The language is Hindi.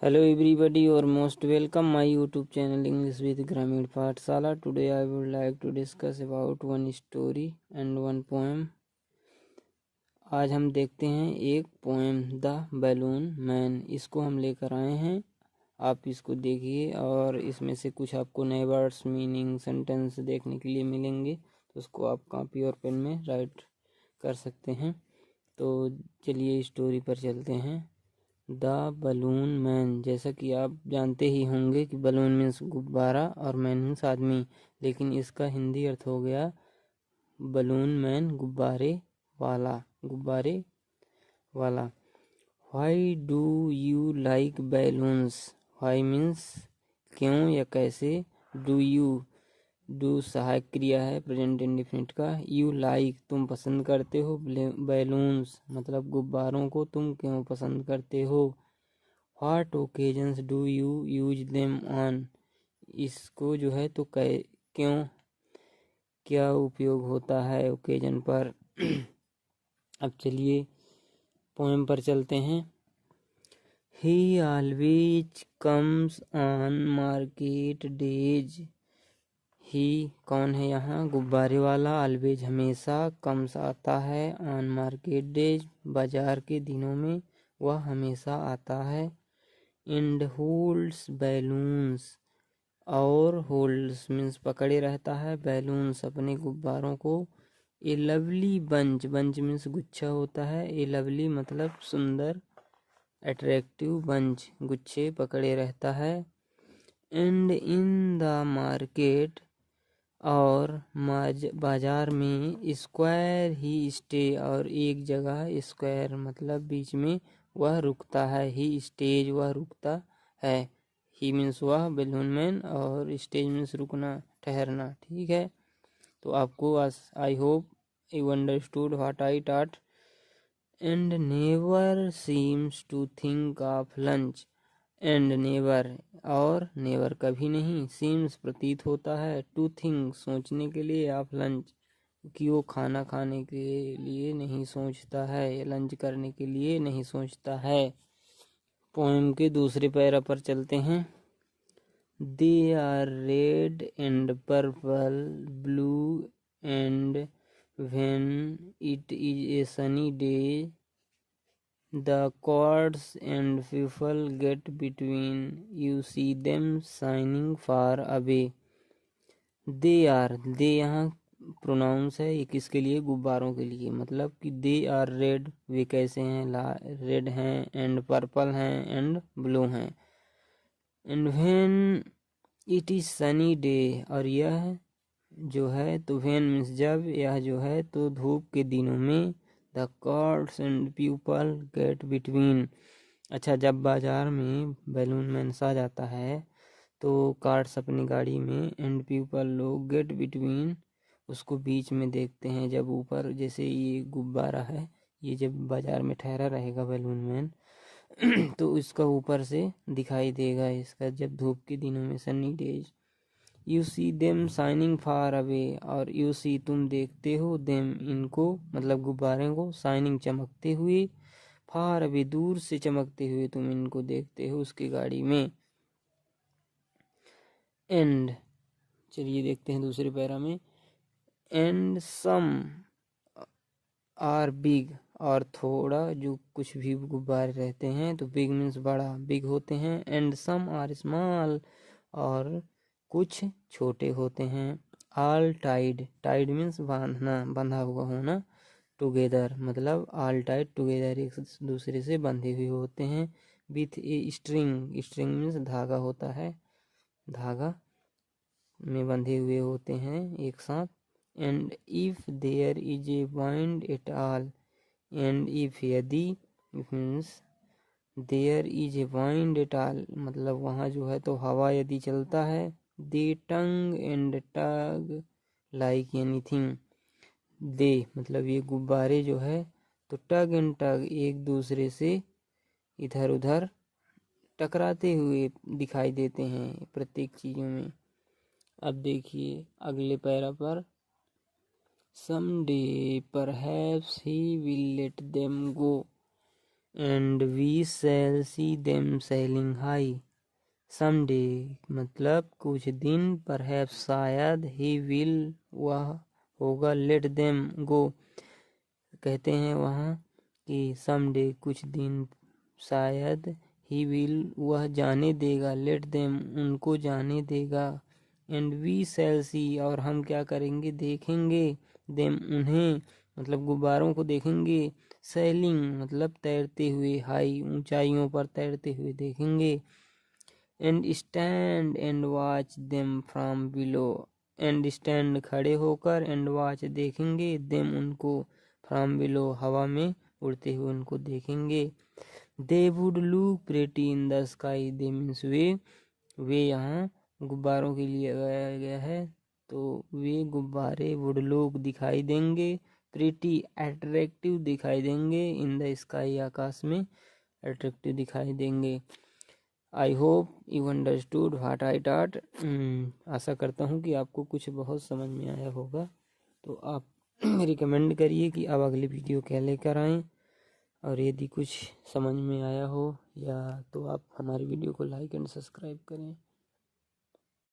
Hello everybody, or most welcome my YouTube channel English with Grameen Pathshala. Today I would like to discuss about one story and one poem. आज हम देखते हैं एक पोएम द बैलून मैन। इसको हम लेकर आए हैं, आप इसको देखिए और इसमें से कुछ आपको नए वर्ड्स, मीनिंग, सेंटेंस देखने के लिए मिलेंगे, तो उसको आप कॉपी और पेन में राइट कर सकते हैं। तो चलिए स्टोरी पर चलते हैं। The balloon man. जैसा कि आप जानते ही होंगे कि बलून मीन्स गुब्बारा और मैन मीन्स आदमी, लेकिन इसका हिंदी अर्थ हो गया बलून मैन, गुब्बारे वाला, गुब्बारे वाला। Why do you like balloons. Why means क्यों या कैसे। डू यू, डू सहायक क्रिया है प्रेजेंट इंडेफिनिट का। यू लाइक तुम पसंद करते हो। बैलून्स मतलब गुब्बारों को तुम क्यों पसंद करते हो। What occasions do you use them on. इसको जो है तो क्यों, क्या उपयोग होता है ओकेजन पर। अब चलिए पोएम पर चलते हैं। He always comes on market days. He कौन है यहाँ, गुब्बारे वाला। ऑलवेज हमेशा, कम्स आता है, ऑन मार्केट डेज बाजार के दिनों में वह हमेशा आता है। एंड होल्ड्स बैलून्स, और होल्ड्स मीन्स पकड़े रहता है, बैलून्स अपने गुब्बारों को। ए लवली बंच, बंच मीन्स गुच्छा होता है, ए लवली मतलब सुंदर, अट्रैक्टिव बंच गुच्छे पकड़े रहता है। एंड इन द मार्केट, और बाजार में, स्क्वायर ही स्टे, और एक जगह, स्क्वायर मतलब बीच में, वह रुकता है। ही स्टेज वह रुकता है। ही मीन्स वह बैलून मैन, और स्टेज मीन्स रुकना, ठहरना। ठीक है, तो आपको I hope you understood what I taught. And never seems to think of lunch. And never, और नेवर कभी नहीं, सीम्स प्रतीत होता है, टू थिंक सोचने के लिए, ऑफ लंच कि वो खाना खाने के लिए नहीं सोचता है, या लंच करने के लिए नहीं सोचता है। पोएम के दूसरे पैरा पर चलते हैं। They are red and purple, blue and when it is a sunny day, the chords and people get between, you see them shining far away. they are, they यहाँ प्रोनाउंस है, ये किसके लिए, गुब्बारों के लिए। मतलब कि दे आर रेड, वे कैसे हैं, रेड हैं, एंड पर्पल हैं, एंड ब्लू हैं। And when it is sunny day, और यह जो है तो व्हेन मीन्स जब, यह जो है तो धूप के दिनों में। The cards and people get between. अच्छा, जब बाजार में बैलून मैन आ जाता है तो कार्ड्स अपनी गाड़ी में, एंड पीपल लोग, गेट बिटवीन उसको बीच में देखते हैं। जब ऊपर जैसे ये गुब्बारा है, ये जब बाजार में ठहरा रहेगा बैलून मैन तो इसका ऊपर से दिखाई देगा इसका, जब धूप के दिनों में, Sunny days. You see them shining far away, और यू सी तुम देखते हो, देम इनको मतलब गुब्बारे को, शाइनिंग चमकते हुए, फार अवे दूर से चमकते हुए तुम इनको देखते हो उसकी गाड़ी में। एंड चलिए देखते हैं दूसरे पैरा में। एंड सम आर बिग, और थोड़ा जो कुछ भी गुब्बारे रहते हैं तो बिग मीन्स बड़ा, बिग होते हैं। एंड सम आर स्मॉल, और कुछ छोटे होते हैं। ऑल टाइड, टाइड मीन्स बांधना, बंधा हुआ होना। टुगेदर मतलब ऑल टाइड टुगेदर, एक दूसरे से बंधे हुए होते हैं। With a string, string means धागा होता है, धागा में बंधे हुए होते हैं एक साथ। And if there is a wind at all, and if यदि, means there is a wind at all मतलब वहाँ जो है तो हवा यदि चलता है। They tug and tug like anything. They मतलब ये गुब्बारे जो है तो टग एंड टग एक दूसरे से इधर उधर टकराते हुए दिखाई देते हैं प्रत्येक चीज़ों में। अब देखिए अगले पैरा पर। Some day perhaps he will let them go. And we shall see them sailing high someday, मतलब कुछ दिन, परहैप्स शायद, ही विल वह होगा, लेट देम गो, कहते हैं वहाँ कि समडे कुछ दिन, शायद, ही विल वह जाने देगा, लेट देम उनको जाने देगा, एंड वी शैल सी और हम क्या करेंगे, देखेंगे, देम उन्हें, मतलब गुब्बारों को देखेंगे, सैलिंग मतलब तैरते हुए, हाई ऊंचाइयों पर तैरते हुए देखेंगे, and stand and watch them from below, and stand खड़े होकर, एंड वॉच देखेंगे, देम उनको, फ्रॉम बिलो हवा में उड़ते हुए उनको देखेंगे। They would look pretty in the sky, they means वे यहाँ गुब्बारों के लिए लगाया गया है, तो वे गुब्बारे वुड लुक दिखाई देंगे, प्रेटी अट्रैक्टिव दिखाई देंगे, इन द स्काई आकाश में अट्रैक्टिव दिखाई देंगे। I hope you understood what I taught. आशा करता हूँ कि आपको कुछ बहुत समझ में आया होगा, तो आप रिकमेंड करिए कि अब अगली वीडियो क्या लेकर आएँ, और यदि कुछ समझ में आया हो या तो आप हमारी वीडियो को लाइक एंड सब्सक्राइब करें।